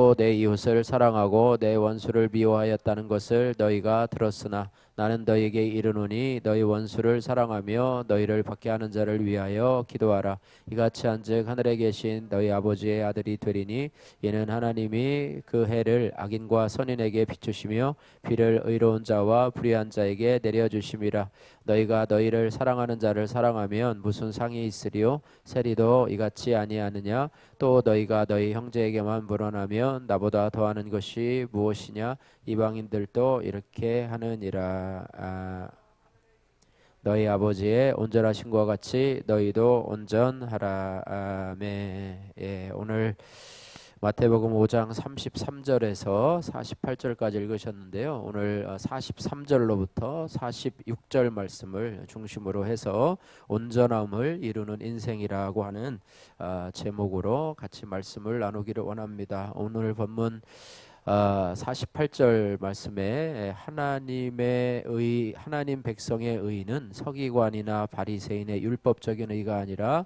또 내 이웃을 사랑하고 내 원수를 미워하였다는 것을 너희가 들었으나 나는 너희에게 이르노니 너희 원수를 사랑하며 너희를 받게 하는 자를 위하여 기도하라. 이같이 한즉 하늘에 계신 너희 아버지의 아들이 되리니 이는 하나님이 그 해를 악인과 선인에게 비추시며 비를 의로운 자와 불의한 자에게 내려주심이라. 너희가 너희를 사랑하는 자를 사랑하면 무슨 상이 있으리요? 세리도 이같이 아니하느냐? 또 너희가 너희 형제에게만 물어나면 나보다 더하는 것이 무엇이냐? 이방인들도 이렇게 하느니라. 너희 아버지의 온전하신 것 같이 너희도 온전하라. 아멘. 예, 오늘 마태복음 5장 33절에서 48절까지 읽으셨는데요. 오늘 43절로부터 46절 말씀을 중심으로 해서 온전함을 이루는 인생이라고 하는 제목으로 같이 말씀을 나누기를 원합니다. 오늘 본문 48절 말씀에 하나님 백성의 의는 서기관이나 바리새인의 율법적인 의가 아니라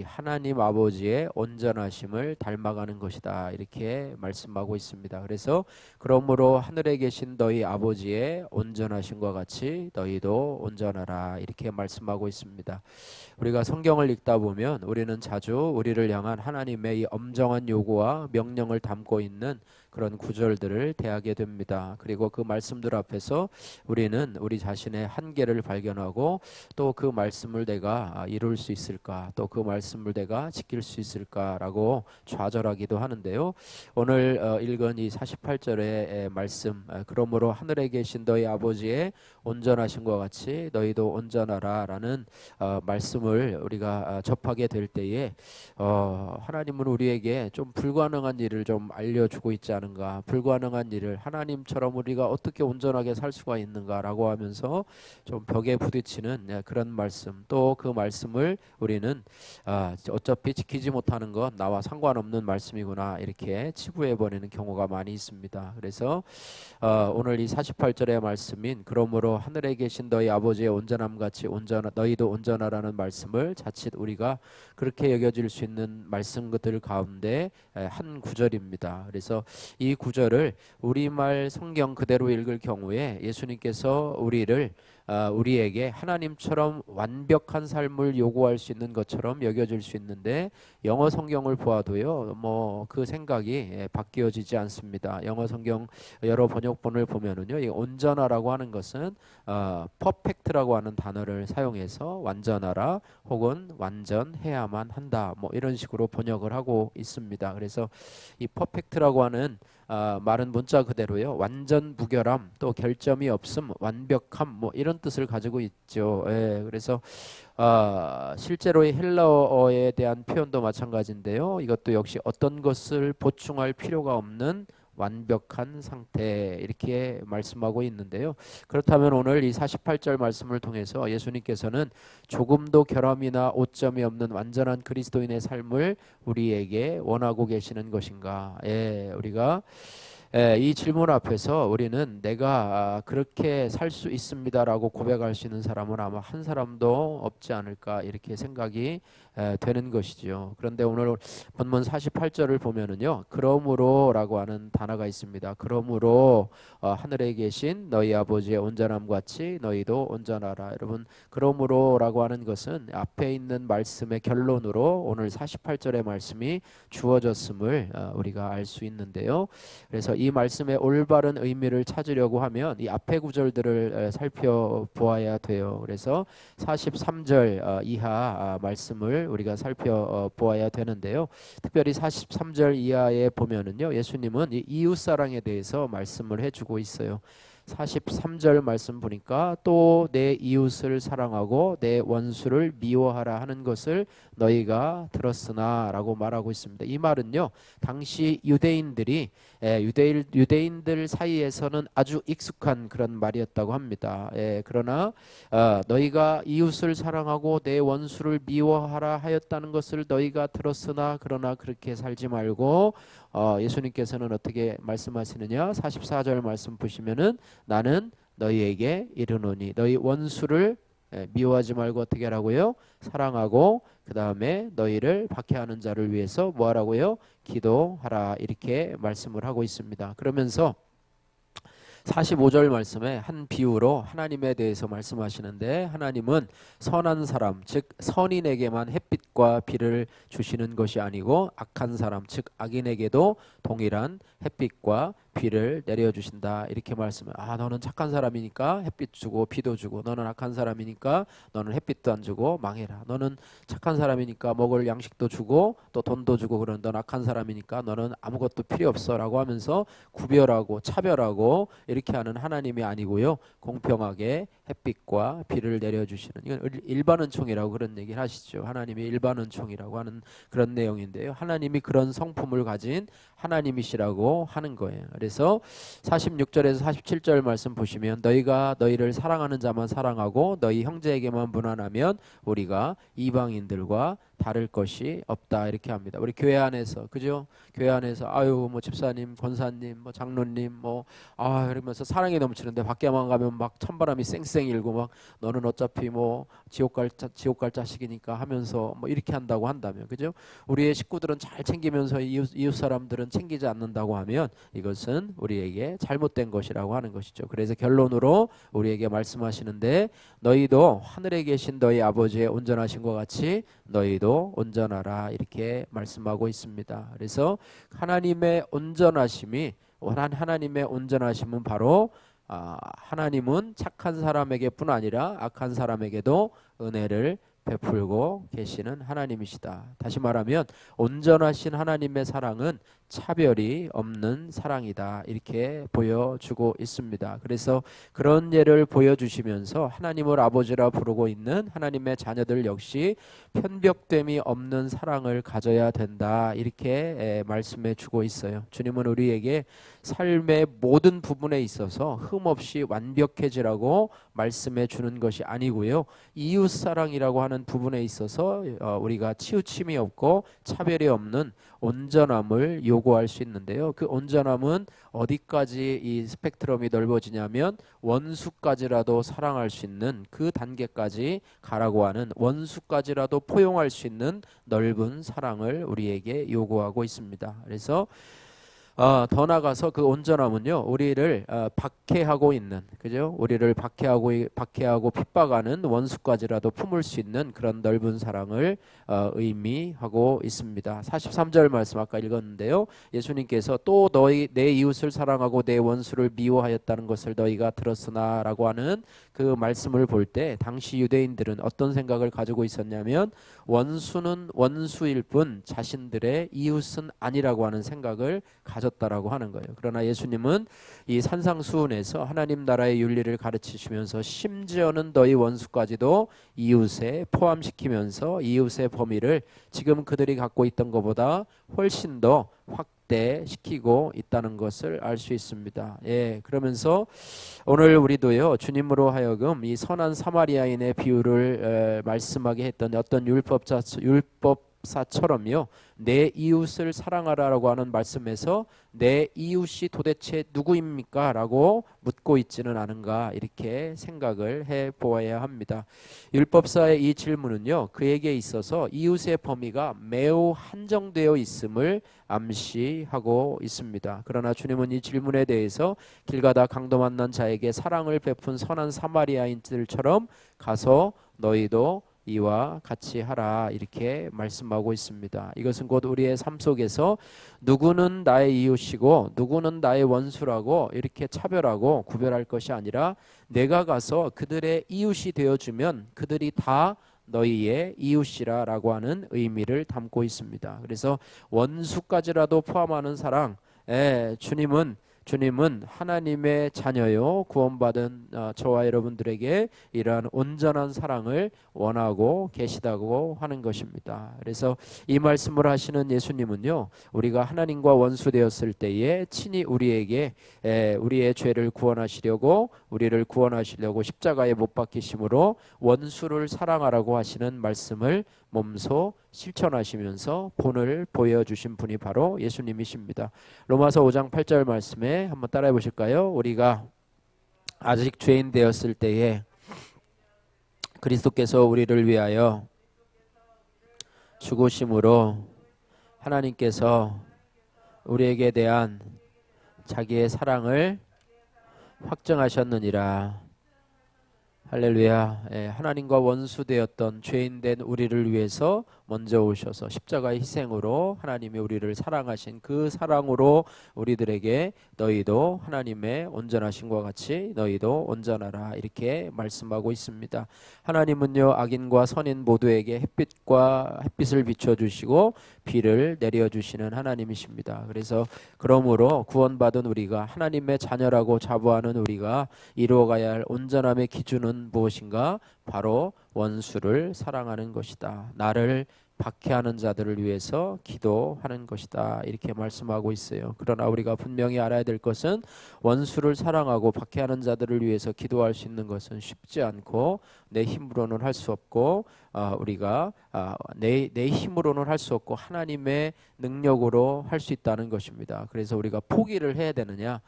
하나님 아버지의 온전하심을 닮아가는 것이다, 이렇게 말씀하고 있습니다. 그래서 그러므로 하늘에 계신 너희 아버지의 온전하심과 같이 너희도 온전하라, 이렇게 말씀하고 있습니다. 우리가 성경을 읽다 보면 우리는 자주 우리를 향한 하나님의 이 엄정한 요구와 명령을 담고 있는 그런 구절들을 대하게 됩니다. 그리고 그 말씀들 앞에서 우리는 우리 자신의 한계를 발견하고 또 그 말씀을 내가 이룰 수 있을까, 또 그 말씀을 내가 지킬 수 있을까라고 좌절하기도 하는데요. 오늘 읽은 이 48절의 말씀, 그러므로 하늘에 계신 너희 아버지의 온전하심과 같이 너희도 온전하라 라는 말씀을 우리가 접하게 될 때에 하나님은 우리에게 좀 불가능한 일을 좀 알려주고 있지 않은가, 불가능한 일을 하나님처럼 우리가 어떻게 온전하게 살 수가 있는가라고 하면서 좀 벽에 부딪히는 그런 말씀, 또 그 말씀을 우리는 어차피 지키지 못하는 건 나와 상관없는 말씀이구나, 이렇게 치부해버리는 경우가 많이 있습니다. 그래서 오늘 이 48절의 말씀인 그러므로 하늘에 계신 너희 아버지의 온전함 같이 너희도 온전하라는 말씀을 자칫 우리가 그렇게 여겨질 수 있는 말씀들 가운데 한 구절입니다. 그래서 이 구절을 우리말 성경 그대로 읽을 경우에 예수님께서 우리에게 하나님처럼 완벽한 삶을 요구할 수 있는 것처럼 여겨질 수 있는데, 영어 성경을 보아도요 그 생각이 바뀌어지지 않습니다. 영어 성경 여러 번역본을 보면은요, 이 온전하라고 하는 것은 perfect라고 하는 단어를 사용해서 완전하라 혹은 완전해야만 한다, 이런 식으로 번역을 하고 있습니다. 그래서 이 perfect라고 하는 말은 문자 그대로요, 완전 무결함, 또 결점이 없음, 완벽함, 이런 뜻을 가지고 있죠. 예, 그래서 실제로의 헬라어에 대한 표현도 마찬가지인데요. 이것도 역시 어떤 것을 보충할 필요가 없는 완벽한 상태, 이렇게 말씀하고 있는데요. 그렇다면 오늘 이 48절 말씀을 통해서 예수님께서는 조금도 결함이나 오점이 없는 완전한 그리스도인의 삶을 우리에게 원하고 계시는 것인가? 우리가 이 질문 앞에서 우리는 내가 그렇게 살 수 있습니다라고 고백할 수 있는 사람은 아마 한 사람도 없지 않을까, 이렇게 생각이 되는 것이죠. 그런데 오늘 본문 48절을 보면은요, 그러므로라고 하는 단어가 있습니다. 그러므로 하늘에 계신 너희 아버지의 온전함 같이 너희도 온전하라. 여러분, 그러므로라고 하는 것은 앞에 있는 말씀의 결론으로 오늘 48절의 말씀이 주어졌음을 우리가 알 수 있는데요. 그래서 이 말씀의 올바른 의미를 찾으려고 하면 이 앞의 구절들을 살펴보아야 돼요. 그래서 43절 이하 말씀을 우리가 살펴보아야 되는데요. 특별히 43절 이하에 보면은요, 예수님은 이 이웃사랑에 대해서 말씀을 해주고 있어요. 43절 말씀 보니까 또 내 이웃을 사랑하고 내 원수를 미워하라 하는 것을 너희가 들었으나 라고 말하고 있습니다. 이 말은요, 당시 유대인들 사이에서는 아주 익숙한 그런 말이었다고 합니다. 그러나 너희가 이웃을 사랑하고 내 원수를 미워하라 하였다는 것을 너희가 들었으나 그러나 그렇게 살지 말고 예수님께서는 어떻게 말씀하시느냐, 44절 말씀 보시면은 나는 너희에게 이르노니 너희 원수를 미워하지 말고 어떻게 하라고요? 사랑하고 그 다음에 너희를 박해하는 자를 위해서 뭐 하라고요? 기도하라 이렇게 말씀을 하고 있습니다. 그러면서 45절 말씀에 한 비유로 하나님에 대해서 말씀하시는데 하나님은 선한 사람 즉 선인에게만 햇빛과 비를 주시는 것이 아니고 악한 사람 즉 악인에게도 동일한 햇빛과 비를 내려주신다 이렇게 말씀을 너는 착한 사람이니까 햇빛 주고 비도 주고 너는 악한 사람이니까 너는 햇빛도 안 주고 망해라. 너는 착한 사람이니까 먹을 양식도 주고 또 돈도 주고 그런 넌 악한 사람이니까 너는 아무것도 필요 없어 라고 하면서 구별하고 차별하고 이렇게 하는 하나님이 아니고요. 공평하게 햇빛과 비를 내려주시는 이건 일반은총이라고 그런 얘기를 하시죠. 하나님이 일반은총이라고 하는 그런 내용인데요. 하나님이 그런 성품을 가진 하나님이시라고 하는 거예요. 그래서 46절에서 47절 말씀 보시면 너희가 너희를 사랑하는 자만 사랑하고 너희 형제에게만 무난하면 우리가 이방인들과 다를 것이 없다 이렇게 합니다. 우리 교회 안에서 그죠? 교회 안에서 아유 뭐 집사님, 권사님, 뭐 장로님 뭐 이러면서 사랑이 넘치는데 밖에만 가면 막 찬바람이 쌩쌩 일고 막 너는 어차피 뭐 지옥 갈 자식이니까 하면서 뭐 이렇게 한다고 한다면 그죠? 우리의 식구들은 잘 챙기면서 이웃 사람들은 챙기지 않는다고 하면 이것은 우리에게 잘못된 것이라고 하는 것이죠. 그래서 결론으로 우리에게 말씀하시는데 너희도 하늘에 계신 너희 아버지의 온전하신 것 같이 너희도 온전하라 이렇게 말씀하고 있습니다. 그래서 하나님의 온전하심이 하나님의 온전하심은 바로 하나님은 착한 사람에게뿐 아니라 악한 사람에게도 은혜를 베풀고 계시는 하나님이시다. 다시 말하면 온전하신 하나님의 사랑은 차별이 없는 사랑이다 이렇게 보여주고 있습니다. 그래서 그런 예를 보여주시면서 하나님을 아버지라 부르고 있는 하나님의 자녀들 역시 편벽됨이 없는 사랑을 가져야 된다 이렇게 말씀해 주고 있어요. 주님은 우리에게 삶의 모든 부분에 있어서 흠없이 완벽해지라고 말씀해 주는 것이 아니고요. 이웃사랑이라고 하는 부분에 있어서 우리가 치우침이 없고 차별이 없는 온전함을 요구할 수 있는데요. 그 온전함은 어디까지 이 스펙트럼이 넓어지냐면 원수까지라도 사랑할 수 있는 그 단계까지 가라고 하는 원수까지라도 포용할 수 있는 넓은 사랑을 우리에게 요구하고 있습니다. 그래서 더 나가서 그 온전함은요 우리를 박해하고 있는 그죠? 우리를 박해하고 핍박하는 원수까지라도 품을 수 있는 그런 넓은 사랑을 의미하고 있습니다. 43절 말씀 아까 읽었는데요. 예수님께서 또 너희 내 이웃을 사랑하고 내 원수를 미워하였다는 것을 너희가 들었으나라고 하는 그 말씀을 볼 때 당시 유대인들은 어떤 생각을 가지고 있었냐면 원수는 원수일 뿐 자신들의 이웃은 아니라고 하는 생각을 가졌다라고 하는 거예요. 그러나 예수님은 이 산상수훈에서 하나님 나라의 윤리를 가르치시면서 심지어는 너희 원수까지도 이웃에 포함시키면서 이웃의 범위를 지금 그들이 갖고 있던 것보다 훨씬 더 확대시키고 있다는 것을 알 수 있습니다. 그러면서 오늘 우리도요 주님으로 하여금 이 선한 사마리아인의 비유를 말씀하게 했던 어떤 율법사처럼요 내 이웃을 사랑하라라고 하는 말씀에서 내 이웃이 도대체 누구입니까? 라고 묻고 있지는 않은가 이렇게 생각을 해보아야 합니다. 율법사의 이 질문은요 그에게 있어서 이웃의 범위가 매우 한정되어 있음을 암시하고 있습니다. 그러나 주님은 이 질문에 대해서 길 가다 강도 만난 자에게 사랑을 베푼 선한 사마리아인들처럼 가서 너희도 이와 같이 하라 이렇게 말씀하고 있습니다. 이것은 곧 우리의 삶 속에서 누구는 나의 이웃이고 누구는 나의 원수라고 이렇게 차별하고 구별할 것이 아니라 내가 가서 그들의 이웃이 되어주면 그들이 다 너희의 이웃이라 라고 하는 의미를 담고 있습니다. 그래서 원수까지라도 포함하는 사랑 주님은 하나님의 자녀요 구원받은 저와 여러분들에게 이러한 온전한 사랑을 원하고 계시다고 하는 것입니다. 그래서 이 말씀을 하시는 예수님은요 우리가 하나님과 원수 되었을 때에 친히 우리에게 우리의 죄를 구원하시려고 우리를 구원하시려고 십자가에 못 박히심으로 원수를 사랑하라고 하시는 말씀을 몸소 실천하시면서 본을 보여주신 분이 바로 예수님이십니다. 로마서 5장 8절 말씀에 한번 따라해 보실까요? 우리가 아직 죄인 되었을 때에 그리스도께서 우리를 위하여 죽으심으로 하나님께서 우리에게 대한 자기의 사랑을 확정하셨느니라. 할렐루야. 예, 하나님과 원수되었던 죄인된 우리를 위해서 먼저 오셔서 십자가의 희생으로 하나님이 우리를 사랑하신 그 사랑으로 우리들에게 너희도 하나님의 온전하심과 같이 너희도 온전하라 이렇게 말씀하고 있습니다. 하나님은요 악인과 선인 모두에게 햇빛을 비춰주시고 비를 내려주시는 하나님이십니다. 그래서 그러므로 구원받은 우리가 하나님의 자녀라고 자부하는 우리가 이루어가야 할 온전함의 기준은 무엇인가? 바로 원수를 사랑하는 것이다. 나를 박해하는 자들을 위해서 기도하는 것이다. 이렇게 말씀하고 있어요. 그러나 우리가 분명히 알아야 될 것은 원수를 사랑하고 박해하는 자들을 위해서 기도할 수 있는 것은 쉽지 않고 내 힘으로는 할 수 없고 우리가 내 힘으로는 할 수 없고 하나님의 능력으로 할 수 있다는 것입니다. 그래서 우리가 포기를 해야 되느냐?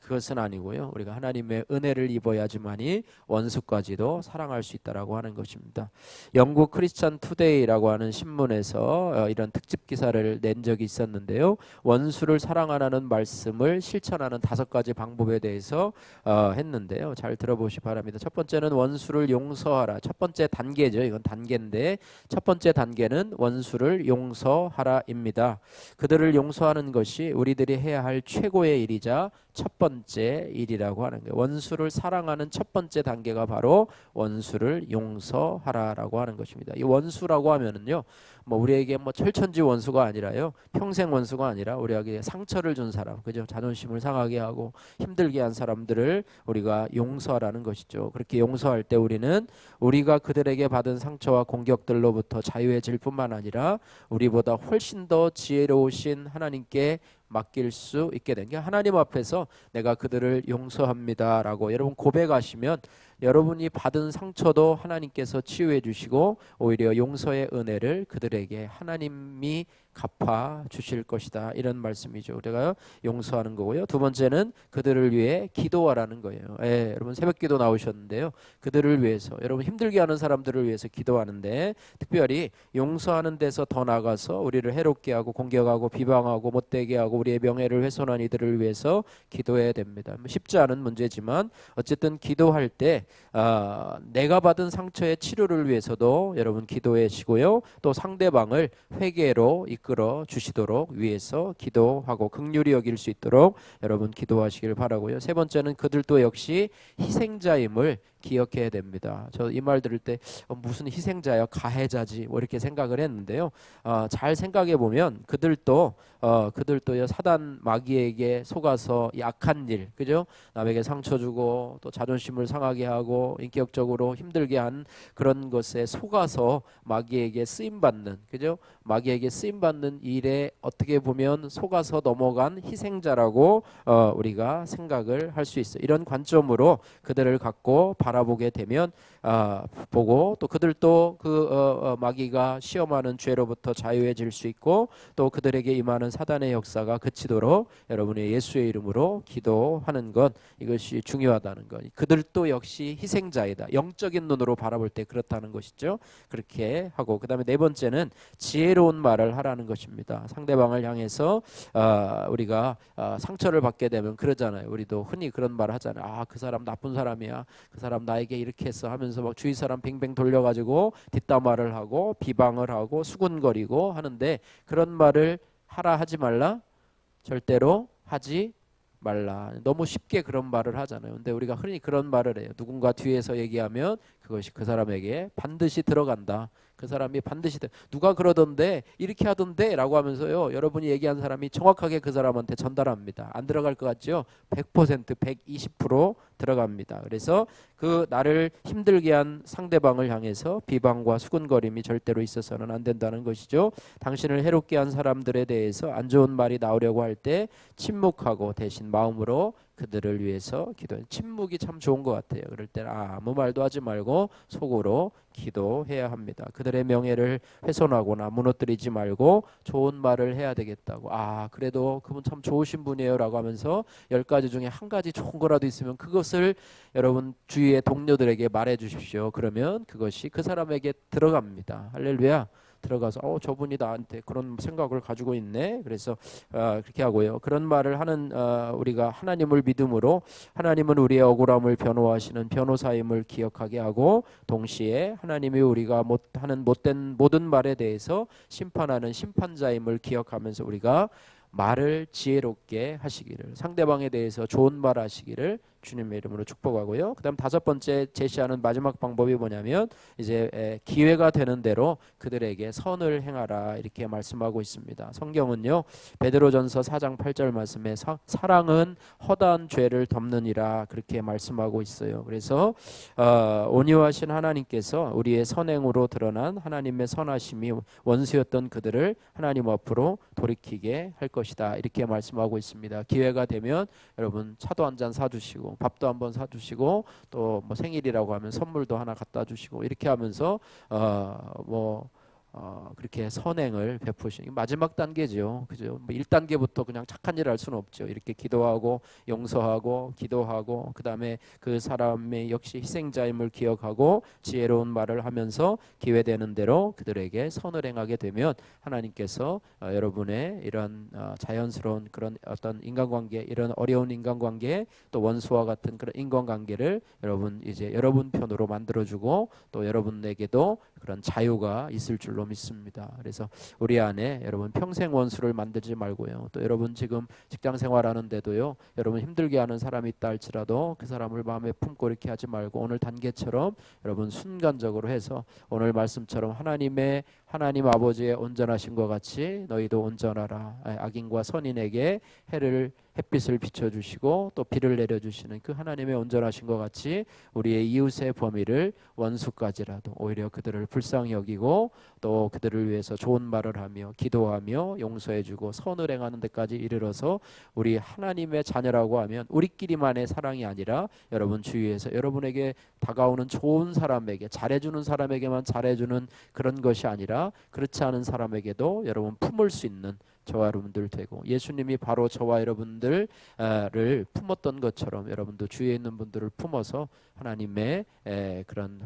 그것은 아니고요. 우리가 하나님의 은혜를 입어야지만이 원수까지도 사랑할 수 있다라고 하는 것입니다. 영국 크리스찬 투데이라고 하는 신문에서 이런 특집 기사를 낸 적이 있었는데요. 원수를 사랑하라는 말씀을 실천하는 5가지 방법에 대해서 했는데요. 잘 들어보시기 바랍니다. 첫 번째는 원수를 용서하라. 첫 번째 단계죠. 이건 단계인데 첫 번째 단계는 원수를 용서하라입니다. 그들을 용서하는 것이 우리들이 해야 할 최고의 일이자 첫 번째 일이라고 하는 거예요. 원수를 사랑하는 첫 번째 단계가 바로 원수를 용서하라라고 하는 것입니다. 이 원수라고 하면은요, 우리에게 철천지 원수가 아니라요, 평생 원수가 아니라 우리에게 상처를 준 사람, 그죠? 자존심을 상하게 하고 힘들게 한 사람들을 우리가 용서하라는 것이죠. 그렇게 용서할 때 우리는 우리가 그들에게 받은 상처와 공격들로부터 자유해질 뿐만 아니라 우리보다 훨씬 더 지혜로우신 하나님께 맡길 수 있게 된 게 하나님 앞에서 내가 그들을 용서합니다라고 여러분 고백하시면 여러분이 받은 상처도 하나님께서 치유해 주시고 오히려 용서의 은혜를 그들에게 하나님이 갚아 주실 것이다. 이런 말씀이죠. 우리가 용서하는 거고요. 두 번째는 그들을 위해 기도하라는 거예요. 여러분 새벽기도 나오셨는데요. 그들을 위해서 여러분 힘들게 하는 사람들을 위해서 기도하는데 특별히 용서하는 데서 더 나아가서 우리를 해롭게 하고 공격하고 비방하고 못되게 하고 우리의 명예를 훼손한 이들을 위해서 기도해야 됩니다. 쉽지 않은 문제지만 어쨌든 기도할 때 내가 받은 상처의 치료를 위해서도 여러분 기도해 주시고요. 또 상대방을 회개로 이끌어 주시도록 위해서 기도하고 긍휼히 여길 수 있도록 여러분 기도하시길 바라고요. 세 번째는 그들도 역시 희생자임을 기억해야 됩니다. 저 이 말 들을 때 무슨 희생자야, 가해자지 이렇게 생각을 했는데요. 잘 생각해 보면 그들도 사단 마귀에게 속아서 약한 일, 그죠? 남에게 상처 주고 또 자존심을 상하게 하고 인격적으로 힘들게 한 그런 것에 속아서 마귀에게 쓰임 받는, 그죠? 마귀에게 쓰임 받는 일에 어떻게 보면 속아서 넘어간 희생자라고 우리가 생각을 할 수 있어요. 이런 관점으로 그들을 갖고 바라보게 되면 보고 또 그들도 마귀가 시험하는 죄로부터 자유해질 수 있고 또 그들에게 임하는 사단의 역사가 그치도록 여러분의 예수의 이름으로 기도하는 것, 이것이 중요하다는 것. 그들도 역시 희생자이다. 영적인 눈으로 바라볼 때 그렇다는 것이죠. 그렇게 하고 그다음에 네 번째는 지혜로운 말을 하라는 것입니다. 상대방을 향해서 우리가 상처를 받게 되면 그러잖아요. 우리도 흔히 그런 말 하잖아요. 그 사람 나쁜 사람이야. 그 사람 나에게 이렇게 했어 하면서 막 주위 사람 빙빙 돌려가지고 뒷담화를 하고 비방을 하고 수군거리고 하는데 그런 말을 하라 하지 말라? 절대로 하지 말라. 너무 쉽게 그런 말을 하잖아요. 근데 우리가 흔히 그런 말을 해요. 누군가 뒤에서 얘기하면 그것이 그 사람에게 반드시 들어간다. 그 사람이 반드시 누가 그러던데 이렇게 하던데 라고 하면서요, 여러분이 얘기한 사람이 정확하게 그 사람한테 전달합니다. 안 들어갈 것 같죠? 100% 120% 들어갑니다. 그래서 그 나를 힘들게 한 상대방을 향해서 비방과 수군거림이 절대로 있어서는 안 된다는 것이죠. 당신을 해롭게 한 사람들에 대해서 안 좋은 말이 나오려고 할 때 침묵하고 대신 마음으로 그들을 위해서 기도해. 침묵이 참 좋은 것 같아요. 그럴 때는 아무 말도 하지 말고 속으로 기도해야 합니다. 그들의 명예를 훼손하거나 무너뜨리지 말고 좋은 말을 해야 되겠다고. 그래도 그분 참 좋으신 분이에요라고 하면서 10가지 중에 한 가지 좋은 거라도 있으면 그것을 여러분 주위의 동료들에게 말해 주십시오. 그러면 그것이 그 사람에게 들어갑니다. 할렐루야. 들어가서 저분이 나한테 그런 생각을 가지고 있네. 그래서 그렇게 하고요. 그런 말을 하는 우리가 하나님을 믿음으로 하나님은 우리의 억울함을 변호하시는 변호사임을 기억하게 하고 동시에 하나님이 우리가 하는 못된 모든 말에 대해서 심판하는 심판자임을 기억하면서 우리가 말을 지혜롭게 하시기를, 상대방에 대해서 좋은 말 하시기를 주님의 이름으로 축복하고요. 그다음 5번째 제시하는 마지막 방법이 뭐냐면 이제 기회가 되는 대로 그들에게 선을 행하라 이렇게 말씀하고 있습니다. 성경은요 베드로전서 4장 8절 말씀에 사랑은 허다한 죄를 덮느니라 그렇게 말씀하고 있어요. 그래서 온유하신 하나님께서 우리의 선행으로 드러난 하나님의 선하심이 원수였던 그들을 하나님 앞으로 돌이키게 할 것이다 이렇게 말씀하고 있습니다. 기회가 되면 여러분 차도 한 잔 사주시고 밥도 한번 사주시고 또 뭐 생일이라고 하면 선물도 하나 갖다 주시고 이렇게 하면서 그렇게 선행을 베푸시는 마지막 단계죠. 그죠? 1단계부터 그냥 착한 일 할 수는 없죠. 이렇게 기도하고 용서하고 기도하고 그다음에 그 사람의 역시 희생자임을 기억하고 지혜로운 말을 하면서 기회 되는 대로 그들에게 선을 행하게 되면 하나님께서 여러분의 이런 자연스러운 그런 어떤 인간관계, 이런 어려운 인간관계, 또 원수와 같은 그런 인간관계를 여러분 이제 여러분 편으로 만들어주고 또 여러분에게도 그런 자유가 있을 줄로 믿습니다. 그래서 우리 안에 여러분 평생 원수를 만들지 말고요. 또 여러분 지금 직장 생활하는데도요. 여러분 힘들게 하는 사람이 있다 할지라도 그 사람을 마음에 품고 이렇게 하지 말고 오늘 단계처럼 여러분 순간적으로 해서 오늘 말씀처럼 하나님 아버지의 온전하신 것 같이 너희도 온전하라. 악인과 선인에게 햇빛을 비춰주시고 또 비를 내려주시는 그 하나님의 온전하신 것 같이 우리의 이웃의 범위를 원수까지라도 오히려 그들을 불쌍히 여기고 또 그들을 위해서 좋은 말을 하며 기도하며 용서해주고 선을 행하는 데까지 이르러서 우리 하나님의 자녀라고 하면 우리끼리만의 사랑이 아니라 여러분 주위에서 여러분에게 다가오는 좋은 사람에게 잘해주는 사람에게만 잘해주는 그런 것이 아니라 그렇지 않은 사람에게도 여러분 품을 수 있는 저와 여러분들 되고 예수님이 바로 저와 여러분들을 품었던 것처럼 여러분도 주위에 있는 분들을 품어서 하나님의 그런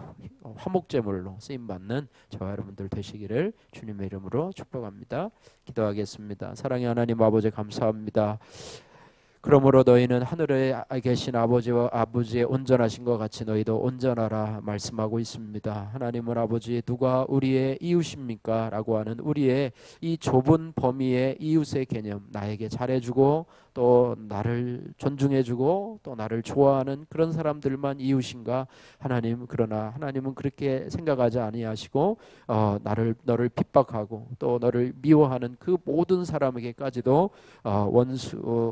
화목제물로 쓰임받는 저와 여러분들 되시기를 주님의 이름으로 축복합니다. 기도하겠습니다. 사랑의 하나님 아버지 감사합니다. 그러므로 너희는 하늘에 계신 아버지의 온전하신 것 같이 너희도 온전하라 말씀하고 있습니다. 하나님은 아버지 누가 우리의 이웃입니까? 라고 하는 우리의 이 좁은 범위의 이웃의 개념, 나에게 잘해주고 또 나를 존중해주고 또 나를 좋아하는 그런 사람들만 이웃인가? 하나님, 그러나 하나님은 그렇게 생각하지 아니하시고 너를 핍박하고 또 너를 미워하는 그 모든 사람에게까지도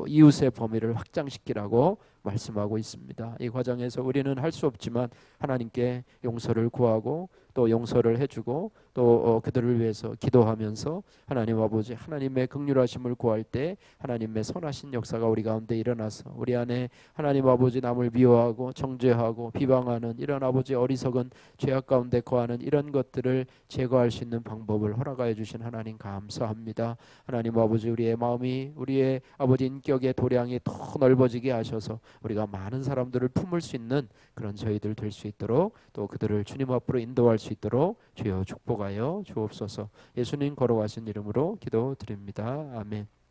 이웃의 범위를 확장시키라고 말씀하고 있습니다. 이 과정에서 우리는 할 수 없지만 하나님께 용서를 구하고 또 용서를 해주고 또 그들을 위해서 기도하면서 하나님 아버지 하나님의 긍휼하심을 구할 때 하나님의 선하신 역사가 우리 가운데 일어나서 우리 안에 하나님 아버지 남을 미워하고 정죄하고 비방하는 이런 아버지 어리석은 죄악 가운데 거하는 이런 것들을 제거할 수 있는 방법을 허락하여 주신 하나님 감사합니다. 하나님 아버지 우리의 마음이 우리의 아버지 인격의 도량이 더 넓어지게 하셔서 우리가 많은 사람들을 품을 수 있는 그런 저희들 될 수 있도록 또 그들을 주님 앞으로 인도할 수 있도록 주여 축복하여 주옵소서. 예수님 걸어가신 이름으로 기도드립니다. 아멘.